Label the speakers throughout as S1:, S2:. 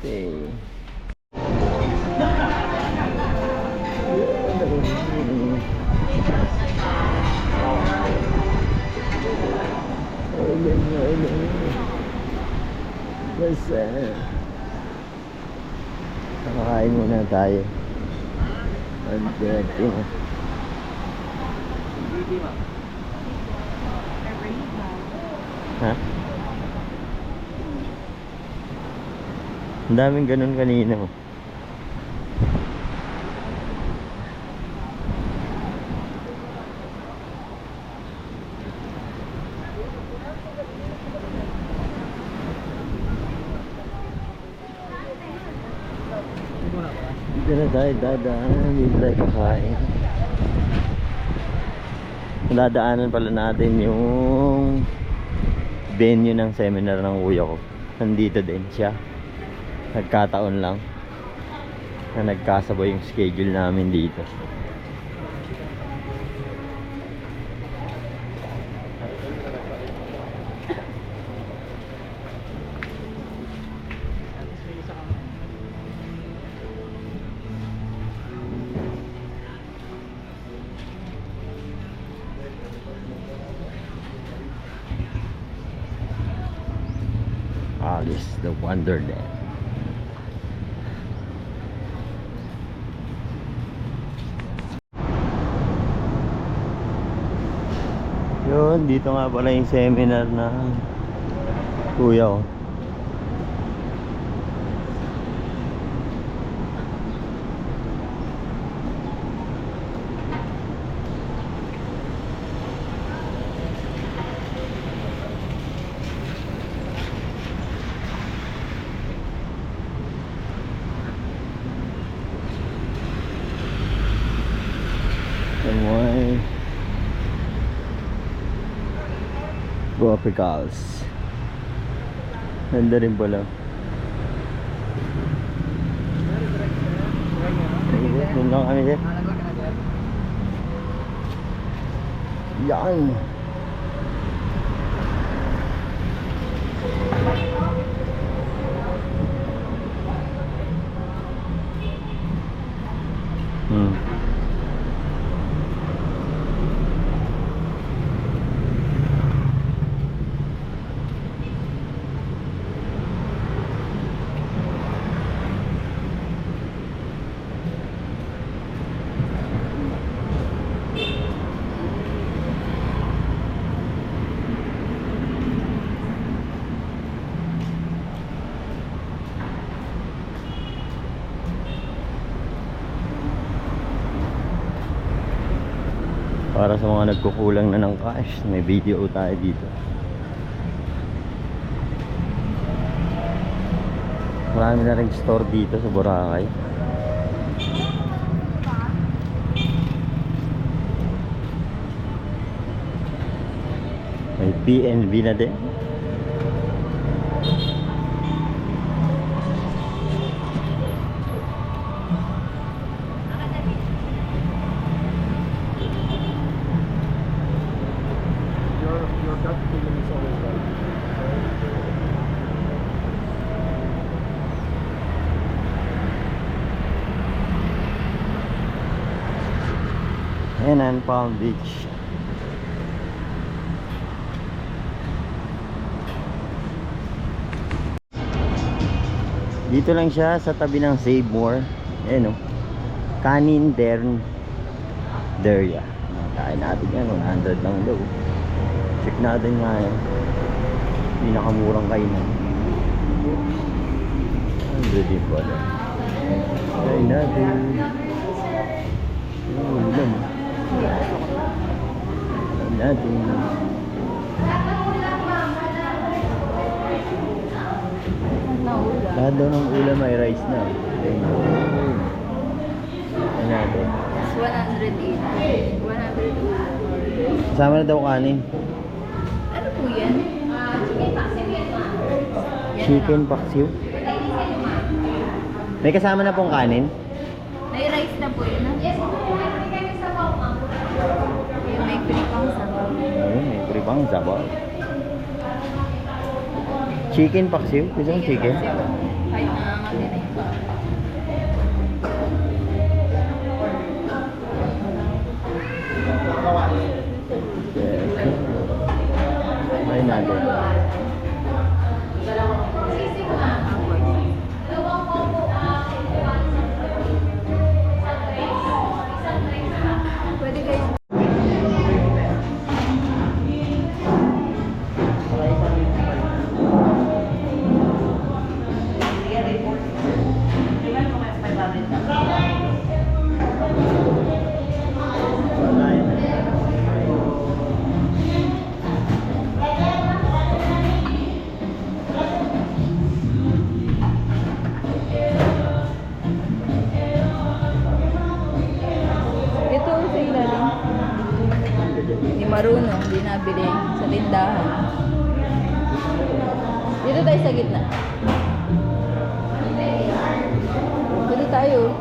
S1: Cavite. Basta nakakain muna tayo. Anti-anti na. Ha? Ang daming ganun kanina. Dito na tayo dadaan. Dito tayo kakain. Dadaanan pala natin yung venue ng seminar ng kuya ko. Nandito din siya. Nagkataon lang na nagkasabay yung schedule namin dito. Alice the Wonderland. Yun, dito nga pala yung seminar na kuya ko. Anyway, Tropicals. Ganda rin pala. Doon lang kami sir. Yan. Para sa mga nagkukulang na ng cash, may video tayo dito. Marami na rin store dito sa Boracay. May PNB na din. Ayan, Palm Beach. Dito lang siya sa tabi ng Save More. Ayan o, Kanin Derya. Kain natin yan, 100 lang daw. Check natin nga yan. Pinakamurang kainan. 100 din pala. Kain natin. Ulam. Kain natin. Lahat daw ng ulam ay rice na. Kain natin.
S2: 180. 180.
S1: Kasama na daw kanin.
S2: Ano po yan?
S1: Chicken paksiw. May kasama na pong kanin.
S2: May rice na po yun. Yes, may free pang sabaw.
S1: Ayun, may pribang sabaw. Chicken paksiw. Gusto mong chicken?
S2: Kahit na
S1: Ay natin.
S2: Pwede guys.
S1: Wala yan.
S2: Ito sa ilalim. Hindi marunong, hindi nabili sa tindahan. Dito tayo sa gitna. Dito tayo.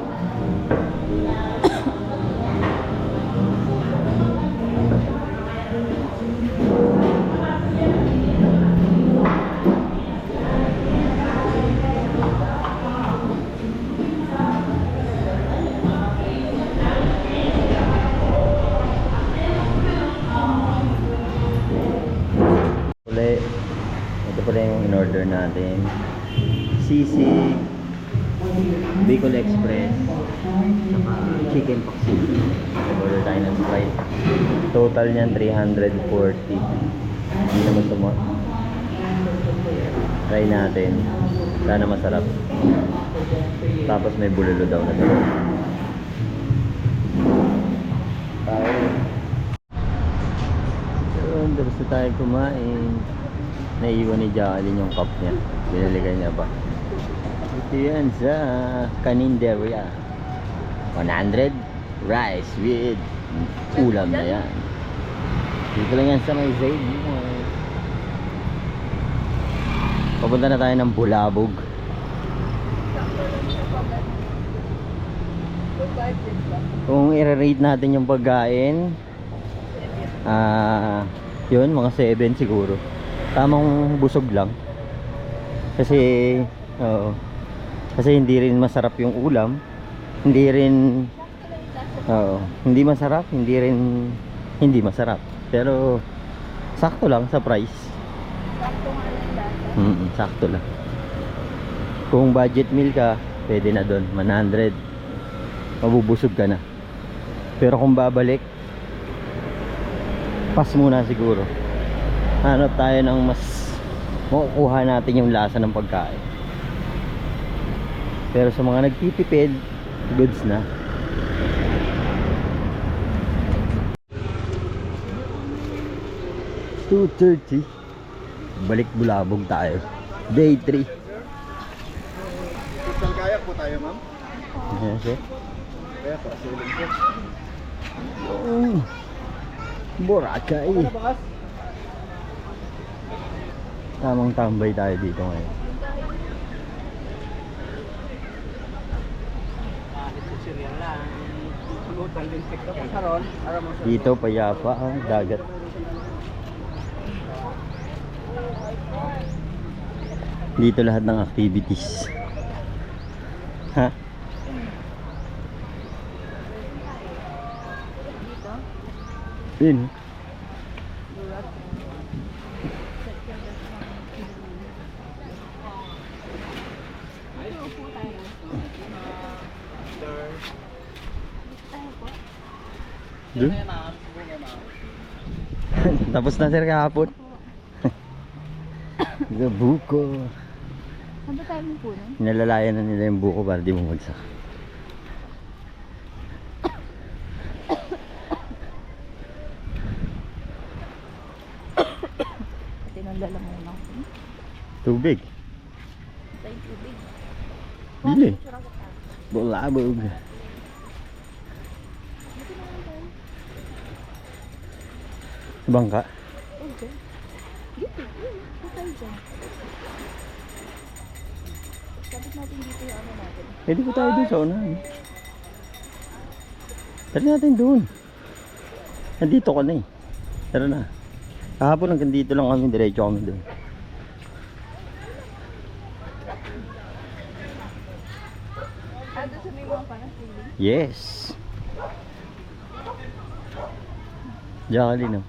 S1: Uli, ito pala yung in-order natin. Sisig, Bicol Express, saka chicken paksiw. Order tayo ng Sprite. Total niyan 340. Hindi naman tumo. Try natin. Sana masarap. Tapos may bulalo daw na doon. Tayo. Yun, tapos na tayo kumain. Naiiwan ni Jacqueline yung cup niya. Binalikan niya ba? Ito yan sa Caninderia. 100 rice with ulam na yan. Dito lang yan sa may Zaid. Papunta na tayo ng Bulabog. Kung i-rate natin yung pagkain, yun, mga 7 siguro. Tamang busog lang. Kasi, oo. Kasi hindi rin masarap yung ulam. Hindi rin, oo. Hindi masarap, hindi rin, hindi masarap. Pero, sakto lang sa price. Sakto lang. Kung budget meal ka, pwede na doon, 100. Mabubusog ka na. Pero kung babalik, pass muna siguro. Hanap tayo ng mas makukuha natin yung lasa ng pagkain. Pero sa mga nagtitipid, goods na. $2.30. Balik Bulabog tayo. Day 3.
S3: Isang kaya po tayo, ma'am.
S1: Ayan siya.
S3: Kaya po, siling po.
S1: Boracay.
S3: Ano ba, boss?
S1: Tamang tambay tayo dito ngayon. Dito payapa ang dagat. Dito lahat ng activities. Ha? Yun. Doon? Tapos na sir kahapon. Buko.
S2: Saan ba tayo mo puno?
S1: Nalalayan na nila yung buko para di bumagsak.
S2: Tinandala mo na ako.
S1: Tubig.
S2: Tayo tubig.
S1: Bili. Bulabog. Bangka.
S2: Okay. Dito. Dito tayo dyan. Sabit natin dito yung ano natin.
S1: Pwede ko tayo dun sa unahan. Tara natin dun. Nandito ka na eh. Tara na. Kahapon hanggang dito lang kami. Diretso kami dun. Yes. Jacqueline, oh.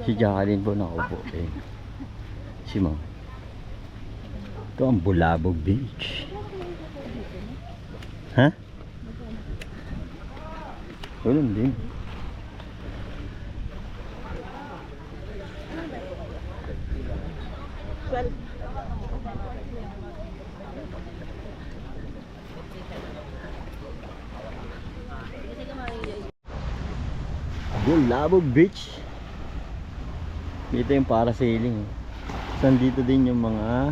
S1: Si Jacqueline po nakaupo. Si Ma'am. Ito ang Bulabog Beach. Ha? Ganun din. Bulabog Beach. Dito yung parasailing. Sandito din yung mga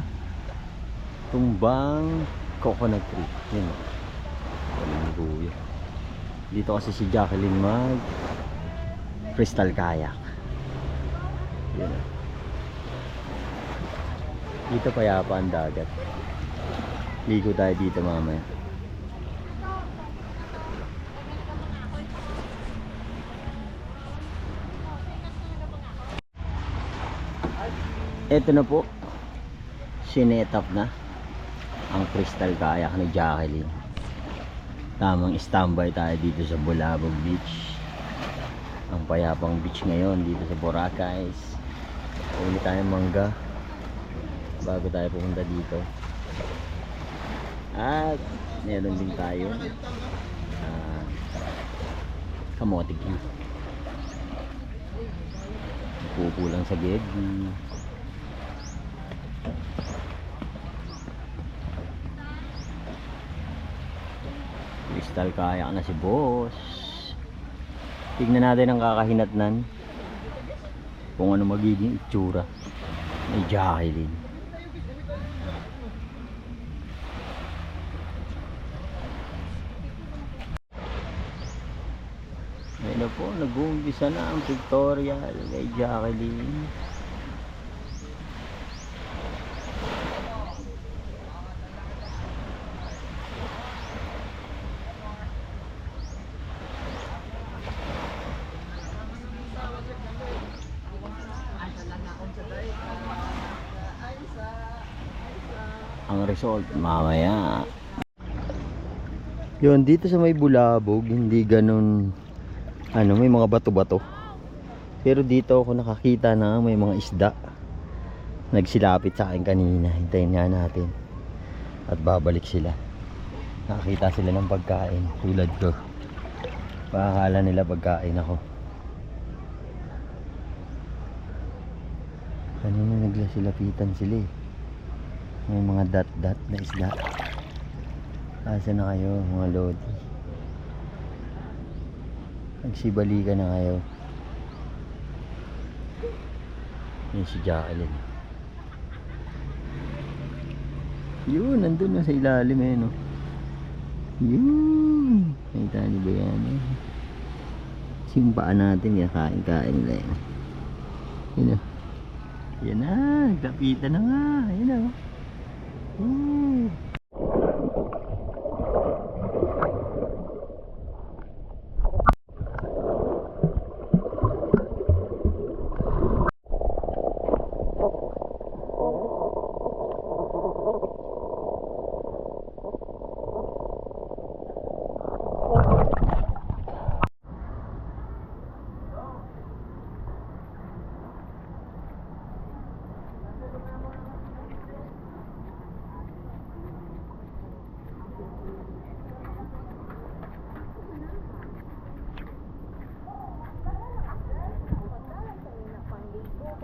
S1: tumbang coconut tree. Yan o. Walang buya. Dito kasi si Jacqueline mag crystal kayak. Yan o. Dito payapa ang dagat. Ligo tayo dito mamaya. Ito na po, sinetap na ang crystal kayak ni Jacqueline. Tamang standby tayo dito sa Bulabog Beach. Ang payapang beach ngayon dito sa Boracay. Uli tayong mangga bago tayo pumunta dito. At meron din tayo kamote cue. Pupulang sa Gedli. Crystal kayak na si boss. Tignan natin ang kakahinatnan kung ano magiging itsura ni Jacqueline. Ayun na po, nag-uumpisa na ang tutorial kay Jacqueline. Ang result mamaya. Yun, dito sa may Bulabog hindi ganun may mga bato-bato, pero dito ako nakakita na may mga isda nagsilapit sa akin kanina. Hintayin nga natin at babalik sila. Nakakita sila ng pagkain tulad ko. Pakakala nila pagkain ako. Kanina naglasilapitan sila eh. May mga dot-dot na isda. Asa na kayo mga lodi? Nagsibalikan na kayo. Yan si Jacqueline. Yun, nandun na sa ilalim eh, no? Yun. Nakita niyo ba yan eh? Simpaan natin, kain-kain nila yan. Yun o. Yan na, naglapitan na nga. Yun o.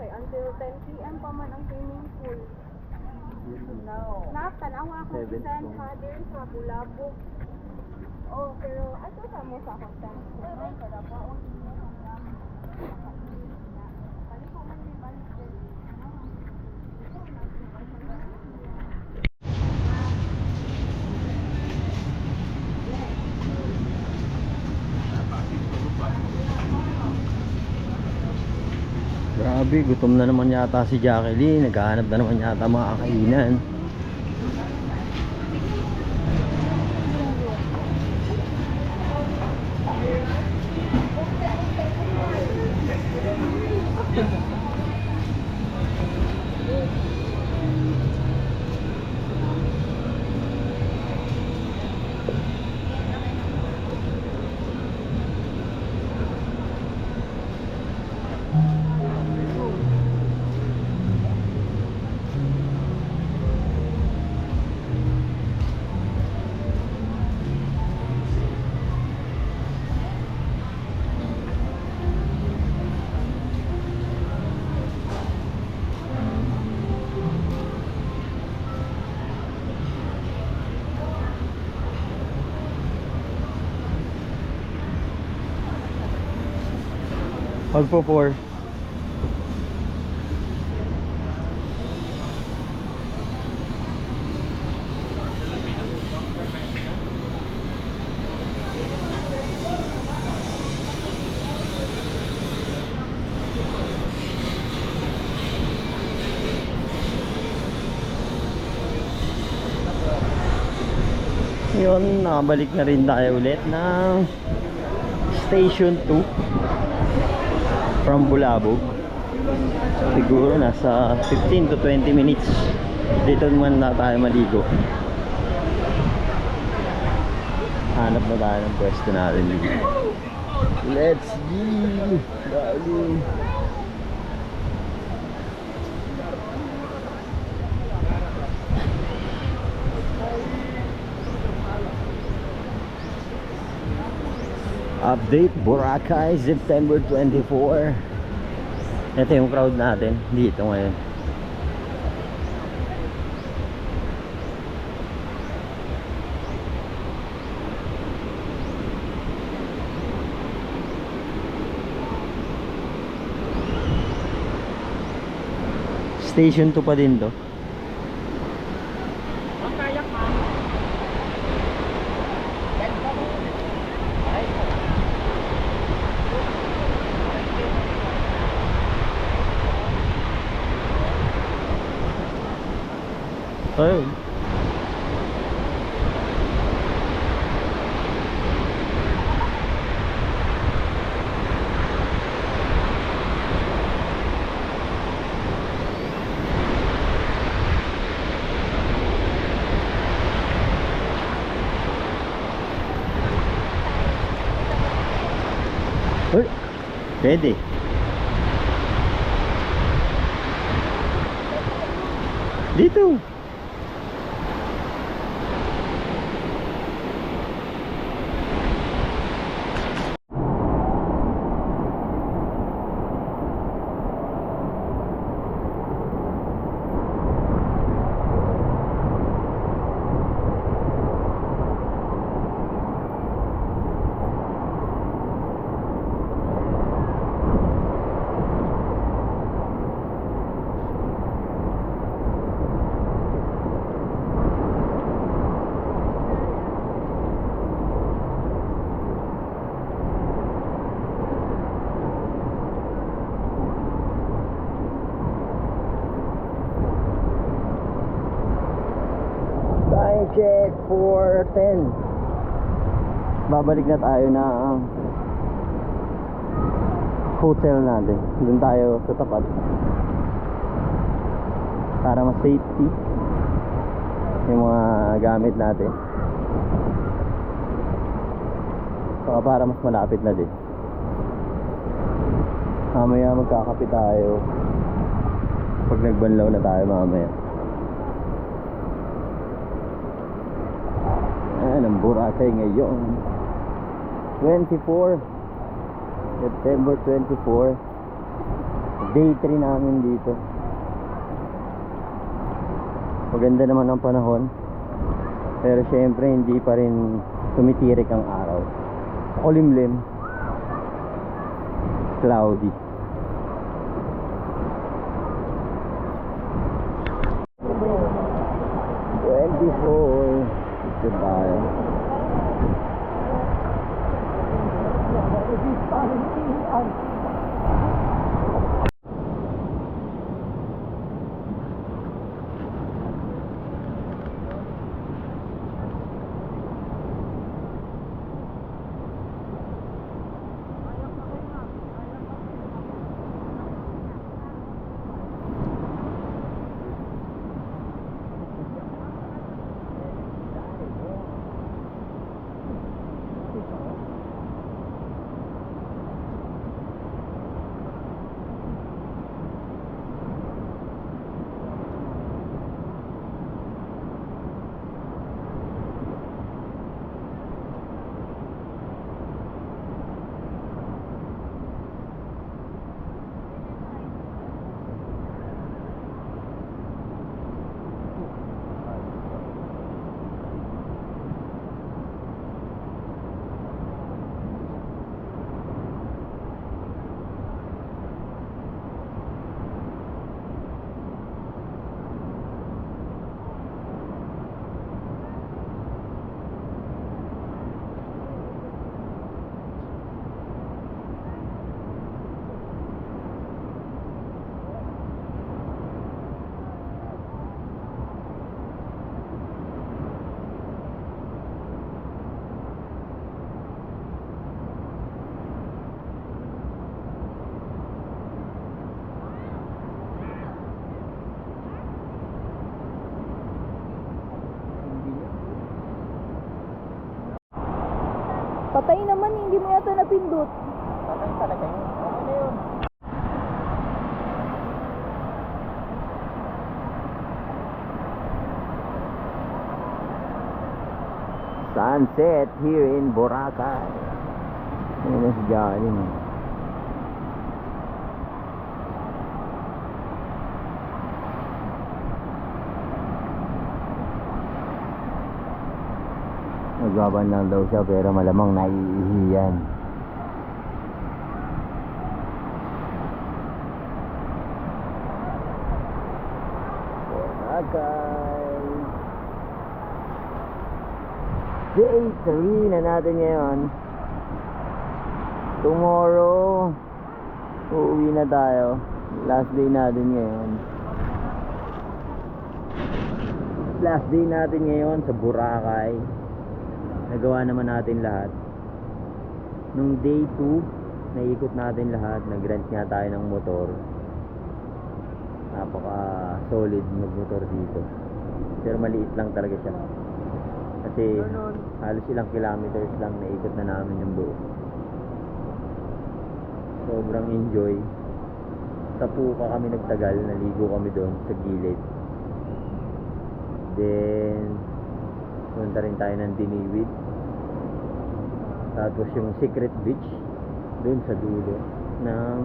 S2: Until 10 p.m. pa man ang swimming pool. No. Tanawa ako isan ha din sa Bulabog. Oh, pero ato sa mo sa content. Kada pa on mo sa kali pa man din balik.
S1: Grabe, gutom na naman yata si Jacqueline. Naghahanap na naman yata mga kainan. Magpo 4. Yun, nakabalik na rin tayo ulit ng Station 2 from Bulabog. Siguro nasa 15 to 20 minutes dito naman na tayo maligo. Hanap na tayo ng pwesto natin dito. Let's go! Darling! Update Boracay September 24. Ito yung crowd natin dito ngayon. Station 2 pa din to. Ayun. Uy, pwede. Dito. Time check 4:10. Babalik na tayo na hotel natin. Doon tayo sa tapat para mas safety yung mga gamit natin. Saka para mas malapit na din. Mamaya magkakape tayo pag nagbanlaw na tayo mamaya. Ayan ang Boracay ngayon, 24 September 24. Day 3 namin dito. Maganda naman ang panahon, pero syempre hindi pa rin tumitirik ang araw. Kulimlim, cloudy. Goodbye.
S2: Patay naman, hindi mo yata napindot.
S1: Patay talaga yun. Okay na yun. Sunset here in Boracay. Ayun na si Jolin. Nagbaban lang daw siya pero malamang naiihiyan. Boracay. Day 3 na natin ngayon. Tomorrow uuwi na tayo. Last day natin ngayon. Last day natin ngayon sa Boracay. Nagawa naman natin lahat. Nung day 2, naikot natin lahat. Nag-rent nga tayo ng motor. Napaka solid mag-motor dito. Pero maliit lang talaga siya. Kasi halos ilang kilometers lang naikot na namin yung buo. Sobrang enjoy. Sa Puka kami nagtagal. Naligo kami doon sa gilid. Then punta rin tayo ng Diniwid. Tapos yung Secret Beach doon sa dulo ng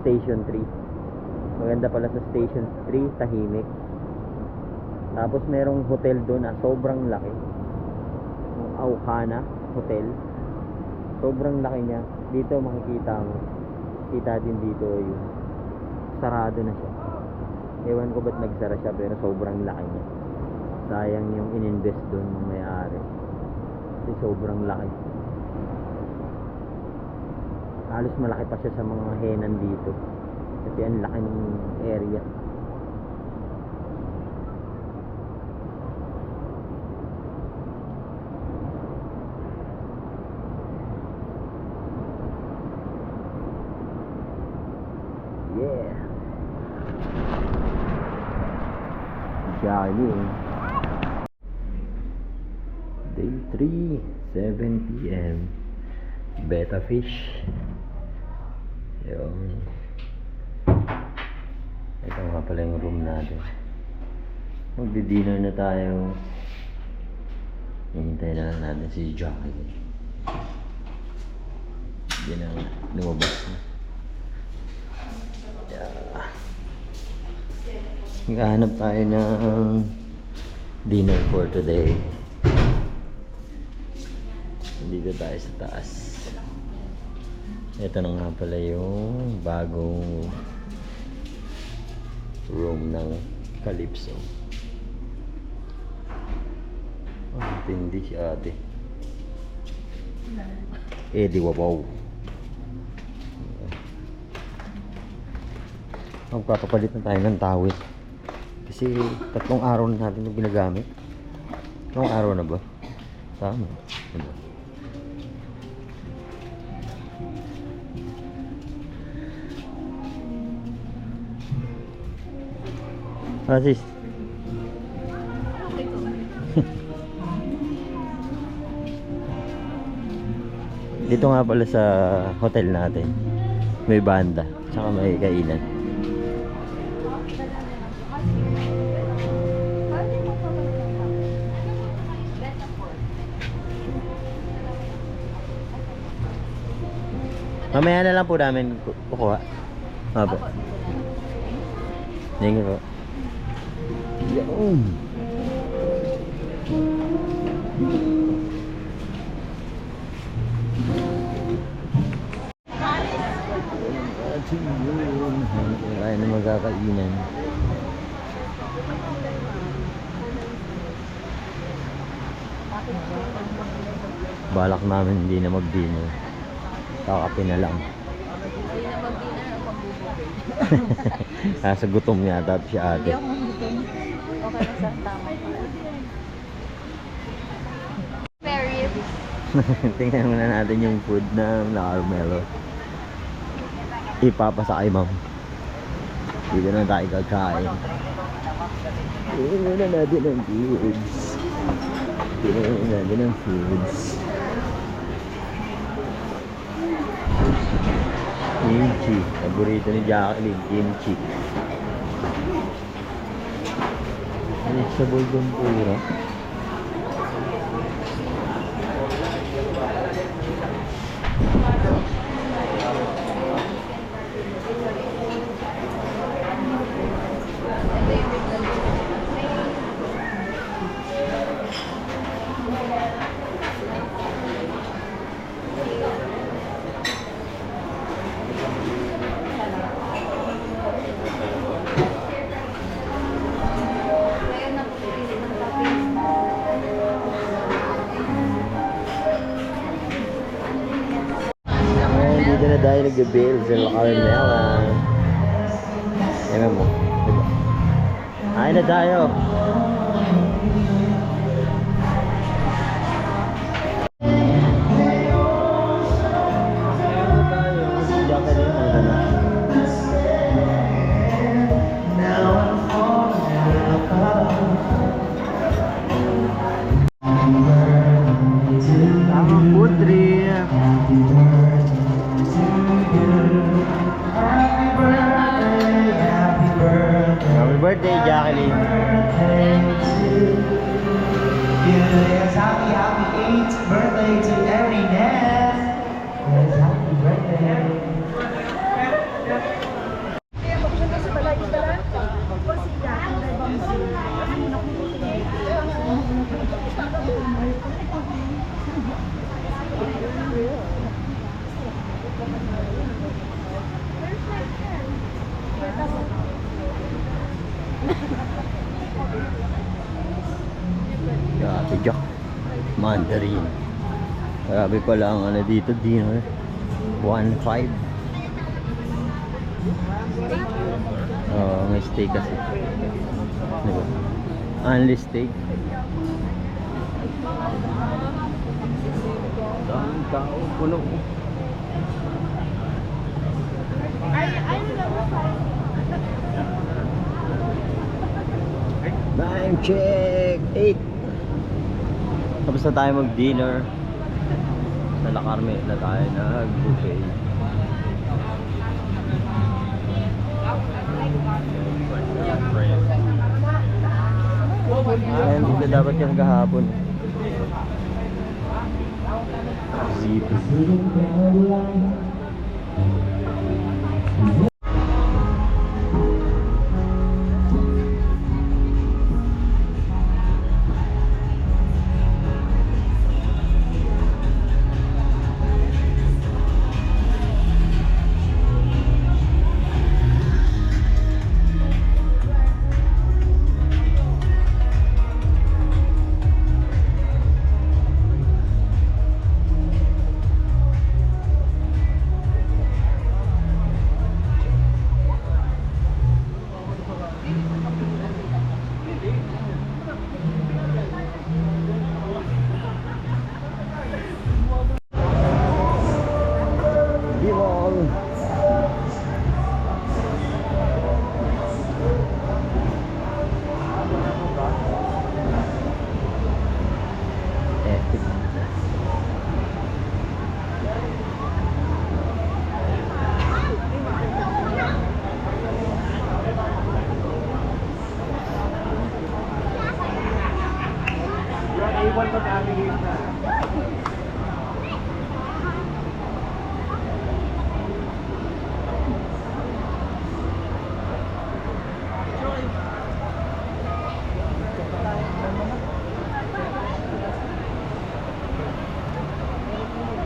S1: Station 3. Maganda pala sa Station 3, tahimik. Tapos merong hotel doon na sobrang laki. Yung Aukana Hotel. Sobrang laki niya. Dito makikita mo. Kita din dito yung sarado na siya. Ewan ko ba't nagsara siya pero sobrang laki niya. Sayang yung ininvest doon ng may-ari. Kasi sobrang laki. Halos malaki pa siya sa mga henan dito. Kasi ang laki ng area. Yeah. Jolly. Day 3, 7 p.m. Betta fish. Yung ito nga pala yung room natin. Magdi-dinner na tayo. Hintay na lang natin si Jackie. Hindi na lumabas na. Yeah. Naghahanap tayo ng dinner for today. Dito tayo sa taas. Ito na nga pala yung bagong room ng Calypso. Oh, tindi si ate. Di wawaw. Magpapapalit na tayo ng tawid. Kasi 3 araw na natin yung ginagamit. 3 araw na ba? Tama. Diba? Sis. Dito nga pala sa hotel natin. May banda, tsaka may kainan. Mamaya na lang po namin kukuha. Apo. Thank you po. Yun. Kaya na magkakainan. Balak namin hindi na mag-dinner. Kakape na lang.
S2: Hindi na mag-dinner ang pambubugay.
S1: Nasa gutom yata si ate.
S2: Hindi ako magutom. Okay na sa tama. Spare ribs.
S1: Tingnan muna natin yung food ng La Carmelo. Ipapasa kay ma'am. Dito na tayo kakain. Tingnan muna natin ang foods. Tingnan muna natin ang foods. Kimchi. Paborito ni Jacqueline, kimchi. Vegetable tempura. Dito na tayo nag-build sa La Carmela. Ayan mo. Diba? Ay na tayo. Tamang food trip. Happy birthday, Jacqueline.
S4: Yes, happy 8th birthday to Erin. Yes, happy birthday.
S1: Grabe, Jack. Mandarin. Grabe pala ang ano dito, dinner. 1.5. May steak kasi. Diba? Only steak. Daming tao, puno. Time check! 8! Tapos na tayo mag-dinner. Sa La Carmela tayo nag-buffet. Ayan, dito dapat yung kahapon. Zip.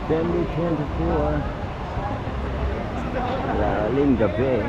S1: December 24. Laling gabi.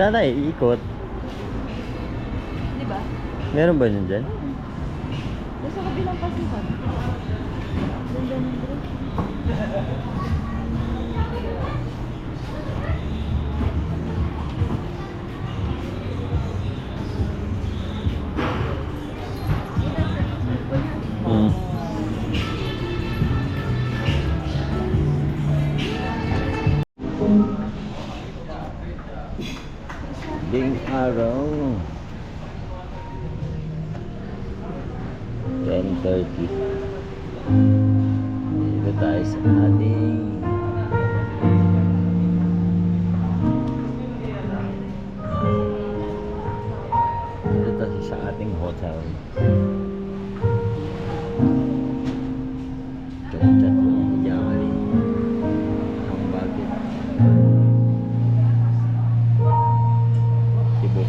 S1: Sana iikot.
S2: Di ba?
S1: Meron ba yun dyan?
S2: Doon sa kabilang pasipan. Ganda ng bridge.
S1: Hmm. Ding araw. 10:30. Dito tayo sa ating hotel. Chat-chat lang jari. Ang bagay. Sibuk.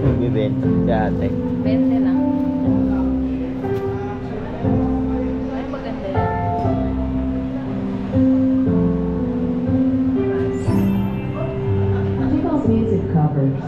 S1: Nagbibenta si ate.
S2: 20 lang. Ay, maganda yan.
S5: People's music covers.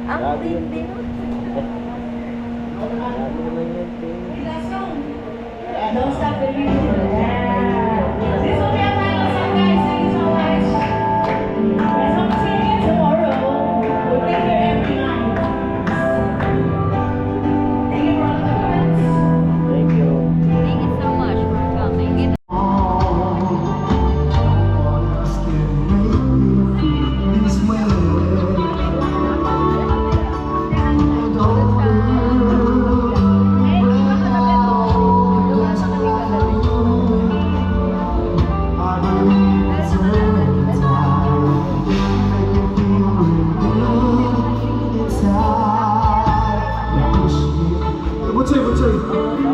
S2: Ang tindi.
S5: Don't stop believing. This will be our final song, guys. Thank you so much. Let's hope to see you again tomorrow. We'll be here every night. Thank you for all the comments.
S1: Thank you.
S2: Thank you so much for coming.
S5: Oh,